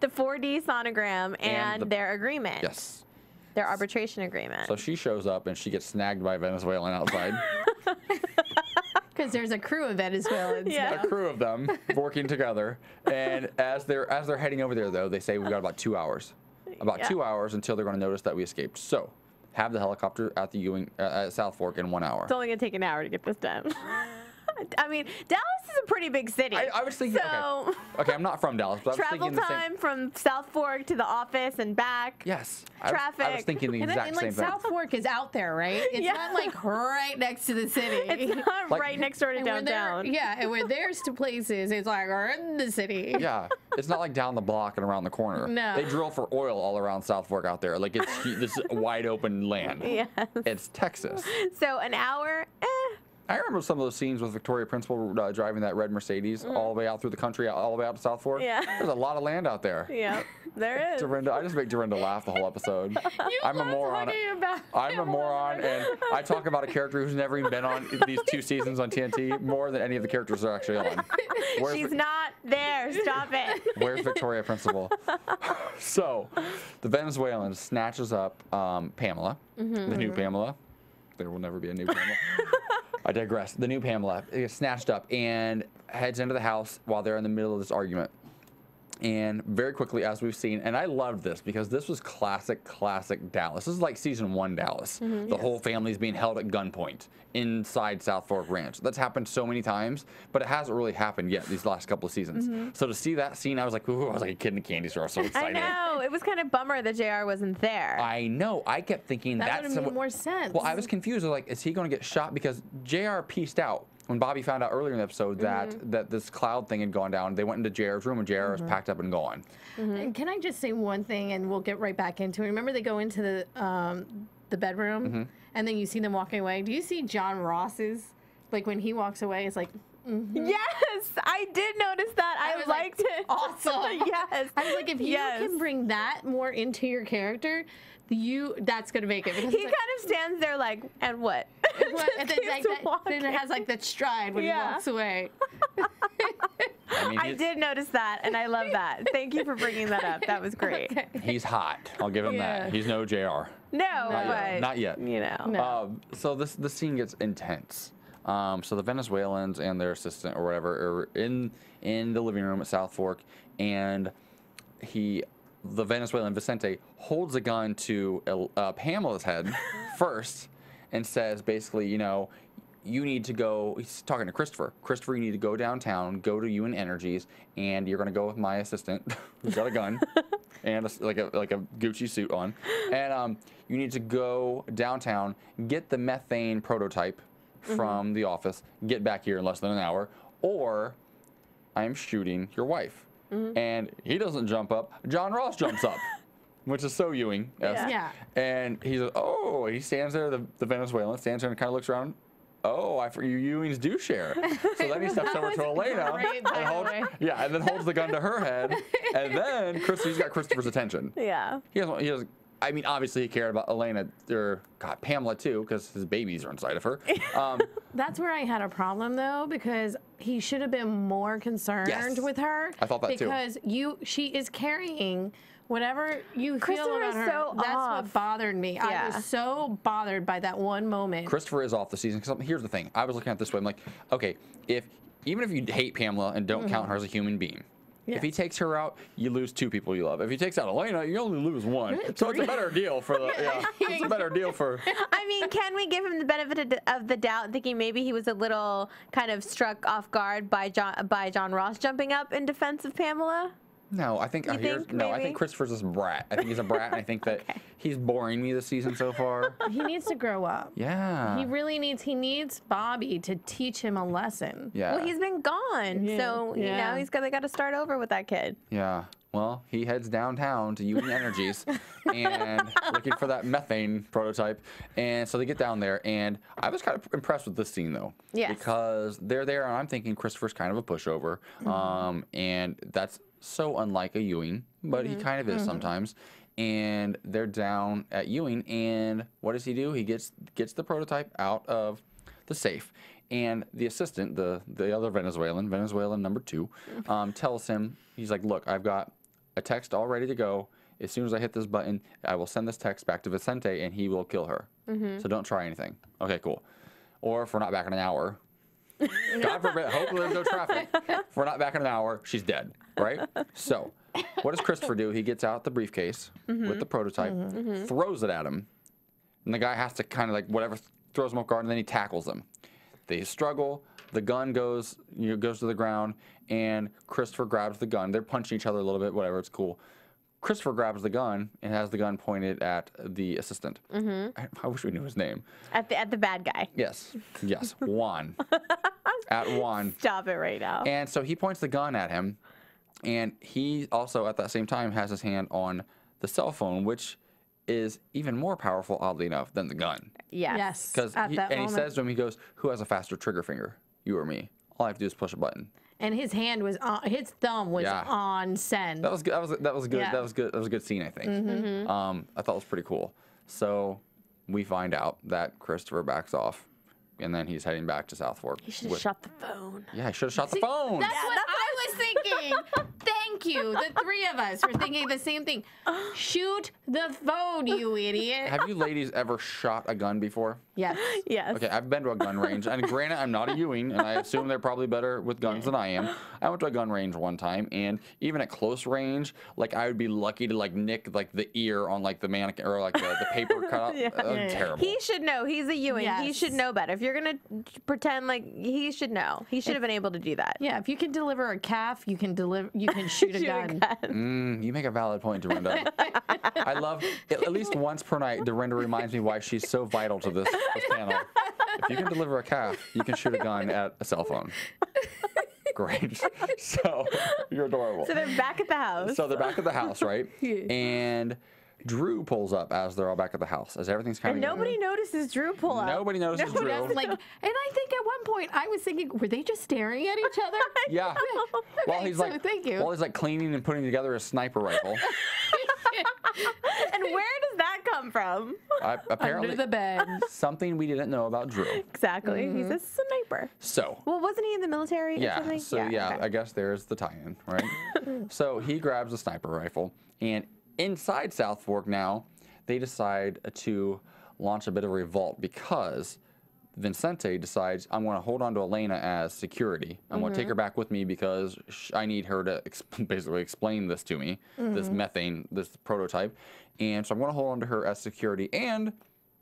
The 4D sonogram and their agreement. Yes. Their arbitration agreement. So she shows up and she gets snagged by a Venezuelan outside. Because there's a crew of Venezuelans. A crew of them working together, and as they're heading over there, though, they say we've got about 2 hours. About 2 hours until they're going to notice that we escaped. So, have the helicopter at the Ewing at Southfork in 1 hour. It's only going to take an hour to get this done. I mean, Dallas is a pretty big city. I was thinking, okay, I'm not from Dallas, but I was travel thinking time from Southfork to the office and back. Yes. Traffic. I was thinking the exact same thing. Southfork is out there, right? It's not like right next to the city. It's not like, right next door to downtown. And when there's to places, it's like we're in the city. Yeah. It's not like down the block and around the corner. No. They drill for oil all around Southfork out there. Like it's this wide open land. Yes. It's Texas. So an hour, I remember some of those scenes with Victoria Principal driving that red Mercedes all the way out through the country, all the way out to Southfork. Yeah. There's a lot of land out there. Yeah, there is. Dorinda, I just make Dorinda laugh the whole episode. I'm a moron. I'm a moron, and I talk about a character who's never even been on these 2 seasons on TNT more than any of the characters are actually on. She's not there. Stop it. Where's Victoria Principal? So, the Venezuelan snatches up Pamela, the new Pamela. There will never be a new Pamela. I digress. The new Pamela is snatched up and heads into the house while they're in the middle of this argument. And very quickly, as we've seen, and I loved this because this was classic Dallas. This is like season 1 Dallas. The whole family's being held at gunpoint inside Southfork Ranch. That's happened so many times, but it hasn't really happened yet these last couple of seasons. So to see that scene, I was like, ooh, I was like a kid in a candy store. I was so excited. I know. It was kind of bummer that JR wasn't there. I know. I kept thinking that would have made more sense. Well, I was confused. I was like, is he going to get shot? Because JR pieced out. When Bobby found out earlier in the episode that this cloud thing had gone down, they went into JR's room and JR was packed up and gone. And can I just say one thing, and we'll get right back into it. Remember they go into the bedroom, and then you see them walking away. Do you see John Ross's, like when he walks away, it's like, Yes, I did notice that. I liked it. Awesome. Yes. I was like, if you can bring that more into your character, that's gonna make it. Because he kind of stands there like, and what? And then, then it has like that stride when he walks away. I did notice that, and I love that. Thank you for bringing that up. That was great. Okay. He's hot. I'll give him that. He's no JR. No, not yet. You know. No. So this scene gets intense. So the Venezuelans and their assistant or whatever are in the living room at Southfork, and the Venezuelan Vicente holds a gun to Pamela's head first and says basically, you need to go. He's talking to Christopher. Christopher, you need to go downtown, go to Ewing Energies, and you're going to go with my assistant who's got a gun and like a Gucci suit on, and you need to go downtown, get the methane prototype from the office, get back here in less than an hour, or I'm shooting your wife. And he doesn't jump up. John Ross jumps up, which is so Ewing. Yeah. And he's like, oh, he stands there, the Venezuelan stands there and kind of looks around. Oh, you Ewings do share. So then he steps over to Elena and then holds the gun to her head. And then he's got Christopher's attention. Yeah. He doesn't I mean, obviously he cared about Elena, or God, Pamela too, because his babies are inside of her. That's where I had a problem though, because he should have been more concerned with her. I thought that too. Because she is carrying whatever you feel about her. So that's off. what bothered me. Yeah. I was so bothered by that one moment. Christopher is off the season. Because here's the thing. I was looking at it this way. I'm like, okay, even if you hate Pamela and don't count her as a human being, if he takes her out, you lose 2 people you love. If he takes out Elena, you only lose 1. So it's a better deal for the. Yeah, it's a better deal for. I mean, can we give him the benefit of the doubt, thinking maybe he was a little kind of struck off guard by John Ross jumping up in defense of Pamela? No, I think I think Christopher's this brat. I think he's a brat, and I think that he's boring me this season so far. He needs to grow up. Yeah. He really needs. He needs Bobby to teach him a lesson. Yeah. Well, he's been gone, so you know they got to start over with that kid. Yeah. Well, he heads downtown to Ewing Energies and looking for that methane prototype. And so they get down there, and I was kind of impressed with this scene, though. Yes. Because they're there, and I'm thinking Christopher's kind of a pushover. And that's so unlike a Ewing, but he kind of is sometimes. And they're down at Ewing, and what does he do? He gets the prototype out of the safe. And the assistant, the other Venezuelan number 2, tells him, he's like, look, I've got a text all ready to go. As soon as I hit this button, I will send this text back to Vicente, and he will kill her. So don't try anything. Okay, cool. Or if we're not back in an hour, God forbid, hopefully there's no traffic. If we're not back in an hour, she's dead, right? So what does Christopher do? He gets out the briefcase with the prototype, throws it at him, and the guy has to kind of like whatever throws him off guard, and then he tackles him. They struggle. The gun goes to the ground, and Christopher grabs the gun. They're punching each other a little bit, whatever. It's cool. Christopher grabs the gun and has the gun pointed at the assistant. I wish we knew his name. At the bad guy. Yes, Juan. At Juan. Stop it right now. And so he points the gun at him, and he also at that same time has his hand on the cell phone, which is even more powerful, oddly enough, than the gun. Yes. Because he says to him, he goes, "Who has a faster trigger finger, you or me? All I have to do is push a button." And his hand was on, his thumb was on send. That was good. That was good. That was good. That was a good scene, I think. I thought it was pretty cool. So we find out that Christopher backs off, and then he's heading back to Southfork. He should have shot the phone. Yeah, he should have shot the phone. That's what I was thinking. Thank you. The 3 of us were thinking the same thing. Shoot the phone, you idiot. Have you ladies ever shot a gun before? Yes. Yes. Okay, I've been to a gun range, and granted, I'm not a Ewing, and I assume they're probably better with guns than I am. I went to a gun range one time, and even at close range, like I would be lucky to like nick like the ear on like the mannequin or like the paper cutout. Terrible. He should know. He's a Ewing. Yes. He should know better. If you're gonna pretend like he should know, he should have been able to do that. Yeah, if you can deliver a calf, you can shoot a gun. You make a valid point, Dorinda. I love, at least once per night, Dorinda reminds me why she's so vital to this panel. If you can deliver a calf, you can shoot a gun at a cell phone. Great. So, you're adorable. So they're back at the house. So they're back at the house, right? And Drew pulls up as they're all back at the house, as everything's kind of... Nobody notices Drew pull up. Nobody notices Drew. Like, and I think at one point I was thinking, were they just staring at each other? Yeah. While he's like, thank you. While he's like cleaning and putting together a sniper rifle. And where does that come from? Apparently, Under the bed. Something we didn't know about Drew. Exactly. He's a sniper. So. Well, wasn't he in the military or something? So okay. I guess there's the tie-in, right? So he grabs a sniper rifle, and inside Southfork now, they decide to launch a bit of a revolt because Vicente decides, I'm going to hold on to Elena as security. I'm going to take her back with me because I need her to basically explain this to me, this methane, this prototype. And so I'm going to hold on to her as security, and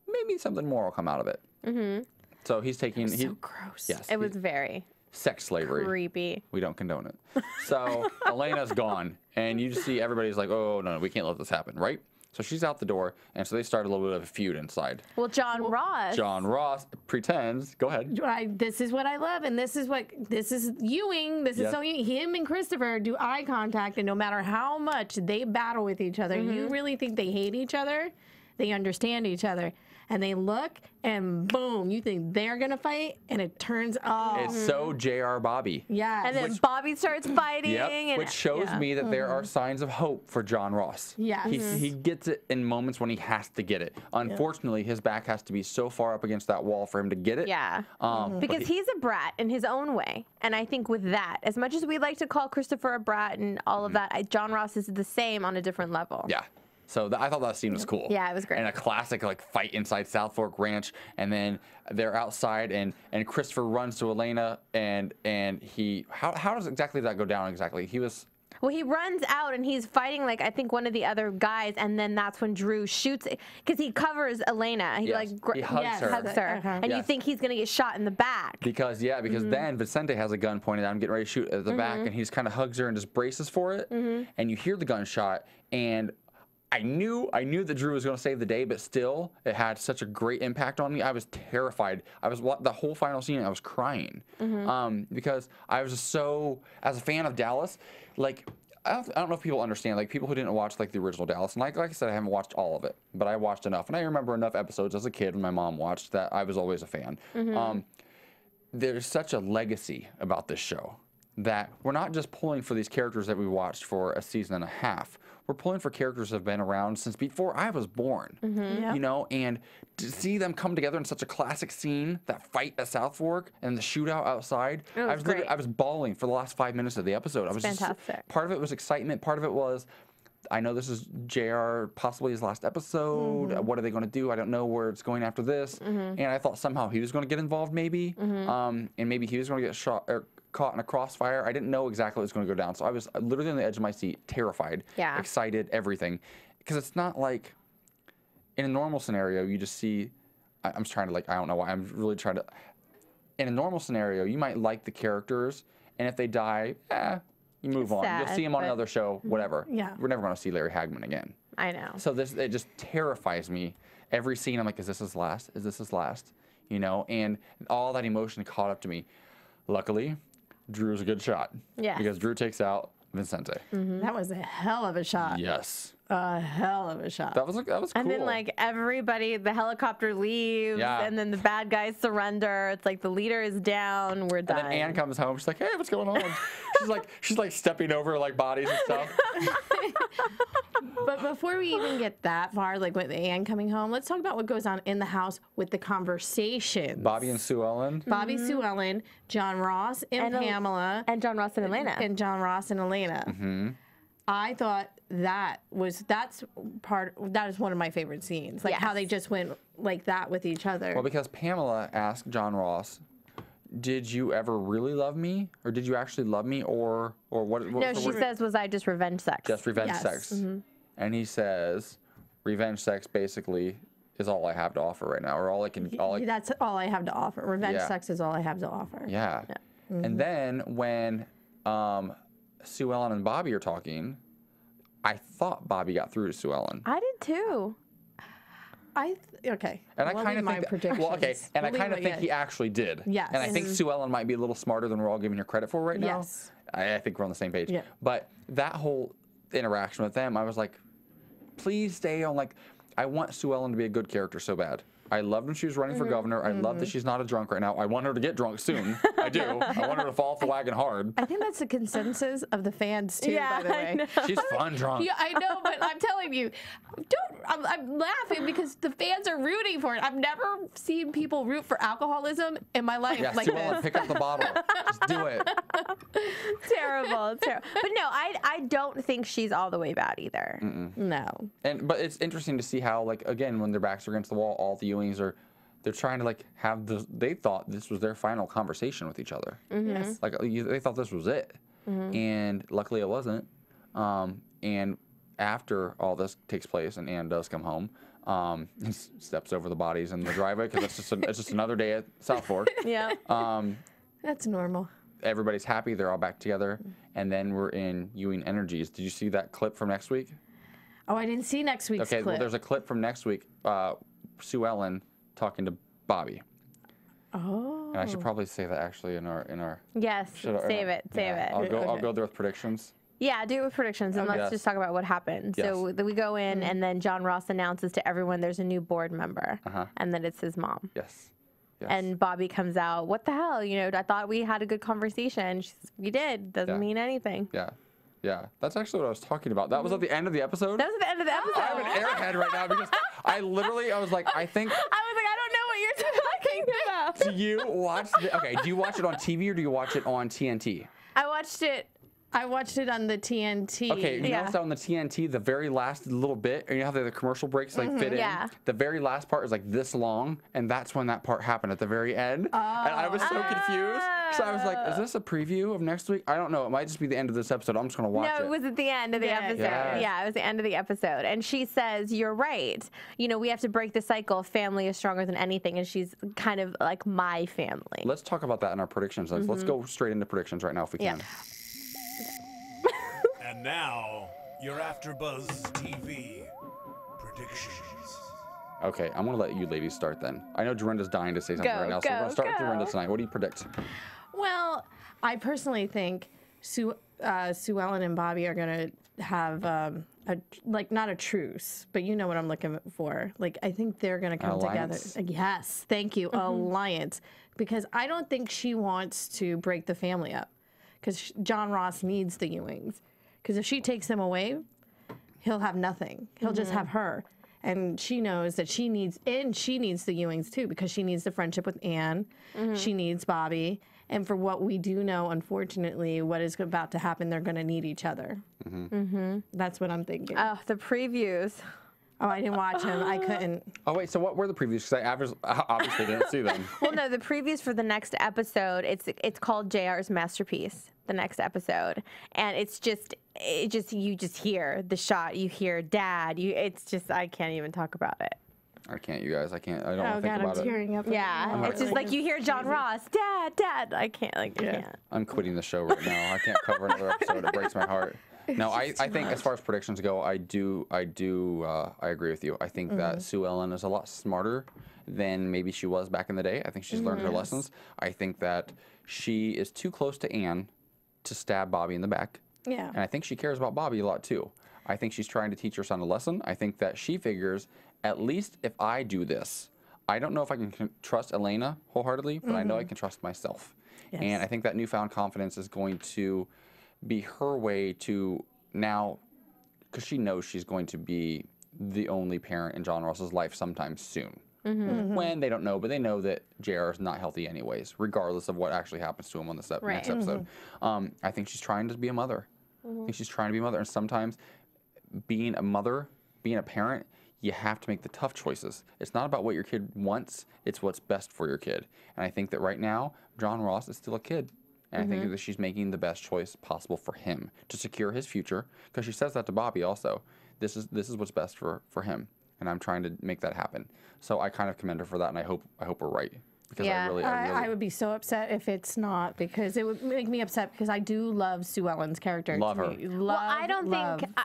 maybe something more will come out of it. So he's taking... So gross. Yes. It was very... Sex slavery. Creepy. We don't condone it. So Elena's gone, and you just see everybody's like, oh, no, we can't let this happen, right? So she's out the door, and so they start a little bit of a feud inside. Well, John Ross pretends. Go ahead. This is what I love, and this is Ewing. This is so him and Christopher do eye contact, and no matter how much they battle with each other, you really think they hate each other? They understand each other. and they look, and boom, you think they're gonna fight, and it turns off. It's so J.R. Bobby. Yeah. And then Bobby starts fighting. Yep, And which shows me that there are signs of hope for John Ross. Yes. He gets it in moments when he has to get it. Unfortunately, his back has to be so far up against that wall for him to get it. Yeah. Because he's a brat in his own way. And I think with that, as much as we like to call Christopher a brat and all of that, John Ross is the same on a different level. Yeah. So I thought that scene was cool. Yeah, it was great. And a classic like fight inside Southfork Ranch, and then they're outside, and Christopher runs to Elena, and he how does exactly that go down exactly? Well, he runs out and he's fighting like I think one of the other guys, and then that's when Drew shoots it because he covers Elena. He he hugs her. And you think he's gonna get shot in the back because then Vicente has a gun pointed at him, getting ready to shoot at the back, and he just kind of hugs her and just braces for it, and you hear the gunshot, and I knew that Drew was going to save the day, but still, it had such a great impact on me. I was terrified. The whole final scene, I was crying because I was just so, as a fan of Dallas, like, I don't know if people understand, like, people who didn't watch, like, the original Dallas, and like I said, I haven't watched all of it, but I watched enough, and I remember enough episodes as a kid when my mom watched that I was always a fan. There's such a legacy about this show that we're not just pulling for these characters that we watched for a season and a half. We're pulling for characters that have been around since before I was born, you know, and to see them come together in such a classic scene, that fight at Southfork and the shootout outside, I was bawling for the last 5 minutes of the episode. I was fantastic. Part of it was excitement. Part of it was, I know this is JR possibly his last episode. What are they going to do? I don't know where it's going after this. And I thought somehow he was going to get involved maybe, and maybe he was going to get shot or caught in a crossfire. I didn't know exactly what was going to go down. So I was literally on the edge of my seat, terrified, excited, everything. Because it's not like in a normal scenario, you just see, I'm trying to like, I don't know why, I'm really trying to, in a normal scenario, you might like the characters, and if they die, you move on. You'll see him on another show, whatever. Yeah. We're never going to see Larry Hagman again. I know. So it just terrifies me. Every scene, I'm like, is this his last? Is this his last? You know, and all that emotion caught up to me. Luckily, Drew's a good shot. Yeah. Because Drew takes out Vicente. That was a hell of a shot. Yes. A hell of a shot. That was cool. And then like everybody, the helicopter leaves, and then the bad guys surrender. It's like the leader is down. We're done. And then Anne comes home. She's like, "Hey, what's going on?" she's like stepping over like bodies and stuff. But before we even get that far, like with Anne coming home, let's talk about what goes on in the house with the conversations. Bobby and Sue Ellen. Bobby, Sue Ellen, John Ross and Pamela. And John Ross and Elena. And John Ross and Elena. I thought that is one of my favorite scenes. Like how they just went like that with each other. Well, because Pamela asked John Ross, "Did you ever really love me, or did you actually love me, or what?" No, she says, "Was I just revenge sex?" Just revenge sex. And he says, "Revenge sex basically is all I have to offer right now, or all I can." That's all I have to offer. Revenge sex is all I have to offer. Yeah. And then when Sue Ellen and Bobby are talking, I thought Bobby got through to Sue Ellen. I did too. Okay. And I kind of think I kind of think he actually did. Yes. And I think Sue Ellen might be a little smarter than we're all giving her credit for right now. Yes. I think we're on the same page. Yeah. But that whole interaction with them, I was like, please stay on. Like, I want Sue Ellen to be a good character so bad. I loved when she was running for governor. I love that she's not a drunk right now. I want her to get drunk soon. I do. I want her to fall off the wagon hard. I think that's the consensus of the fans too, by the way. She's fun drunk. Yeah, I know, but I'm telling you, I'm laughing because the fans are rooting for it. I've never seen people root for alcoholism in my life like Sue this. Ellen, pick up the bottle. Just do it. Terrible. But no, I don't think she's all the way bad either. No. But it's interesting to see how, like, again, when their backs are against the wall, all the Ewings they're trying to like have this. They thought this was their final conversation with each other. Yes. Like they thought this was it, and luckily it wasn't. And after all this takes place, and Anne does come home, and steps over the bodies in the driveway because it's just another day at Southfork. Yeah. That's normal. Everybody's happy. They're all back together, and then we're in Ewing Energies. Did you see that clip from next week? Oh, I didn't see next week's clip. Okay, well, there's a clip from next week. Sue Ellen talking to Bobby. Oh. And I should probably say that actually in our. Yes. Save it. I'll go there with predictions. Yeah, do it with predictions, and let's just talk about what happened. Yes. So we go in, and then John Ross announces to everyone there's a new board member, and then it's his mom. Yes. Yes. And Bobby comes out, what the hell? You know, I thought we had a good conversation. She says, we did. Doesn't mean anything. Yeah. Yeah. That's actually what I was talking about. That was at the end of the episode? That was at the end of the episode. I have an airhead right now because I was like, I think. I don't know what you're talking about. Do you watch do you watch it on TV or do you watch it on TNT? I watched it on the TNT. Okay, you notice on the TNT, the very last little bit, and you know how the commercial breaks like fit in? Yeah. The very last part is like this long, and that's when that part happened at the very end. And I was so confused. So I was like, is this a preview of next week? I don't know. It might just be the end of this episode. I'm just going to watch it. No, it was at the end of the episode. Yes. Yeah, it was the end of the episode. And she says, you're right. You know, we have to break the cycle. Family is stronger than anything. And she's kind of like my family. Let's talk about that in our predictions. Let's go straight into predictions right now if we can. And now, your AfterBuzz TV predictions. Okay, I'm going to let you ladies start then. I know Dorinda's dying to say something right now, so we're going to start with Dorinda tonight. What do you predict? Well, I personally think Sue Ellen and Bobby are going to have, not a truce, but you know what I'm looking for. Like, I think they're going to come together. Yes, thank you, alliance. Because I don't think she wants to break the family up. Because John Ross needs the Ewings. Because if she takes them away, he'll have nothing. He'll just have her. And she knows that she needs the Ewings too, because she needs the friendship with Anne. She needs Bobby. And for what we do know, unfortunately, what is about to happen, they're going to need each other. That's what I'm thinking. Oh, the previews. Oh, I didn't watch them. I couldn't. Oh, wait, so what were the previews? Because I obviously didn't see them. Well, no, the previews for the next episode, it's called JR's Masterpiece, the next episode. And you just hear the shot, you hear Dad, I can't even talk about it. I can't, you guys. I can't. I don't want to think about it. I'm tearing up. Yeah, it's just like you hear John Ross, Dad. I can't, can't. I'm quitting the show right now. I can't cover another episode. It breaks my heart. No, I think as far as predictions go, I agree with you. I think that Sue Ellen is a lot smarter than maybe she was back in the day. I think she's learned her lessons. I think that she is too close to Anne to stab Bobby in the back. Yeah. And I think she cares about Bobby a lot too. I think she's trying to teach her son a lesson. I think that she figures, at least if I do this, I don't know if I can trust Elena wholeheartedly, but I know I can trust myself. Yes. And I think that newfound confidence is going to be her way to now, because she knows she's going to be the only parent in John Ross's life sometime soon. When, they don't know, but they know that JR is not healthy anyways, regardless of what actually happens to him on this next episode. I think she's trying to be a mother. I think she's trying to be a mother, and sometimes being a mother, being a parent, you have to make the tough choices. It's not about what your kid wants, it's what's best for your kid. And I think that right now, John Ross is still a kid. And I think that she's making the best choice possible for him to secure his future, because she says that to Bobby also. This is what's best for him, and I'm trying to make that happen. So I kind of commend her for that, and I hope we're right. Because I would be so upset if it's not, because it would make me upset, because I do love Sue Ellen's character. Love her.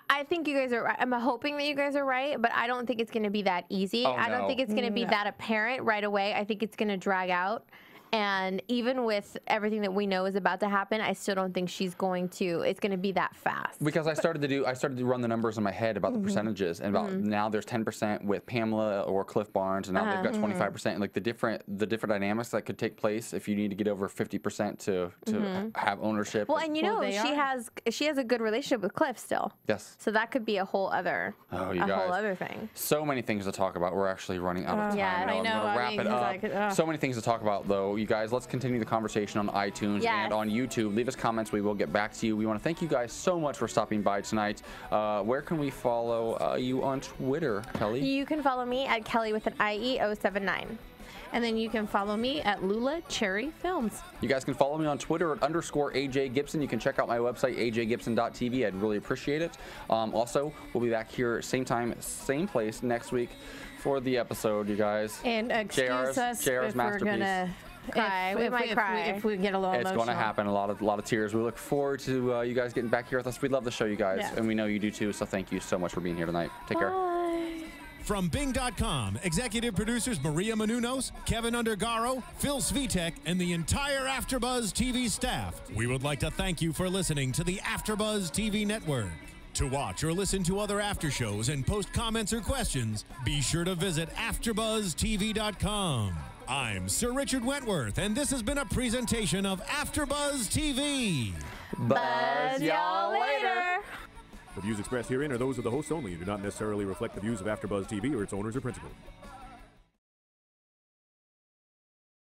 I think you guys are right. I'm hoping that you guys are right, but I don't think it's going to be that easy. I don't think it's going to be that apparent right away. I think it's going to drag out. And even with everything that we know is about to happen, I still don't think it's going to be that fast. Because I started to run the numbers in my head about the percentages, and about now there's 10% with Pamela or Cliff Barnes, and now they've got 25%. And like the different dynamics that could take place if you need to get over 50% to have ownership. Well, and she has a good relationship with Cliff still. Yes. So that could be a whole other thing. So many things to talk about. We're actually running out of time. Yeah, I know. I'm gonna wrap it up. So many things to talk about though. You guys, let's continue the conversation on iTunes and on YouTube. Leave us comments. We will get back to you. We want to thank you guys so much for stopping by tonight. Where can we follow you on Twitter, Kellie? You can follow me at Kellie with an IE079. And then you can follow me at Lula Cherry Films. You guys can follow me on Twitter at _AJ Gibson. You can check out my website, ajgibson.tv. I'd really appreciate it. Also, we'll be back here same time, same place next week for the episode, you guys. And excuse us if we're gonna cry. We might cry if we get a little emotional. It's going to happen. A lot of tears. We look forward to you guys getting back here with us. We love the show, you guys, and we know you do too. So thank you so much for being here tonight. Take care. From Bing.com, executive producers Maria Menounos, Kevin Undergaro, Phil Svitek, and the entire AfterBuzz TV staff, we would like to thank you for listening to the AfterBuzz TV network. To watch or listen to other after shows and post comments or questions, be sure to visit AfterBuzzTV.com. I'm Sir Richard Wentworth, and this has been a presentation of AfterBuzz TV. Buzz y'all later. The views expressed herein are those of the hosts only and do not necessarily reflect the views of AfterBuzz TV or its owners or principals.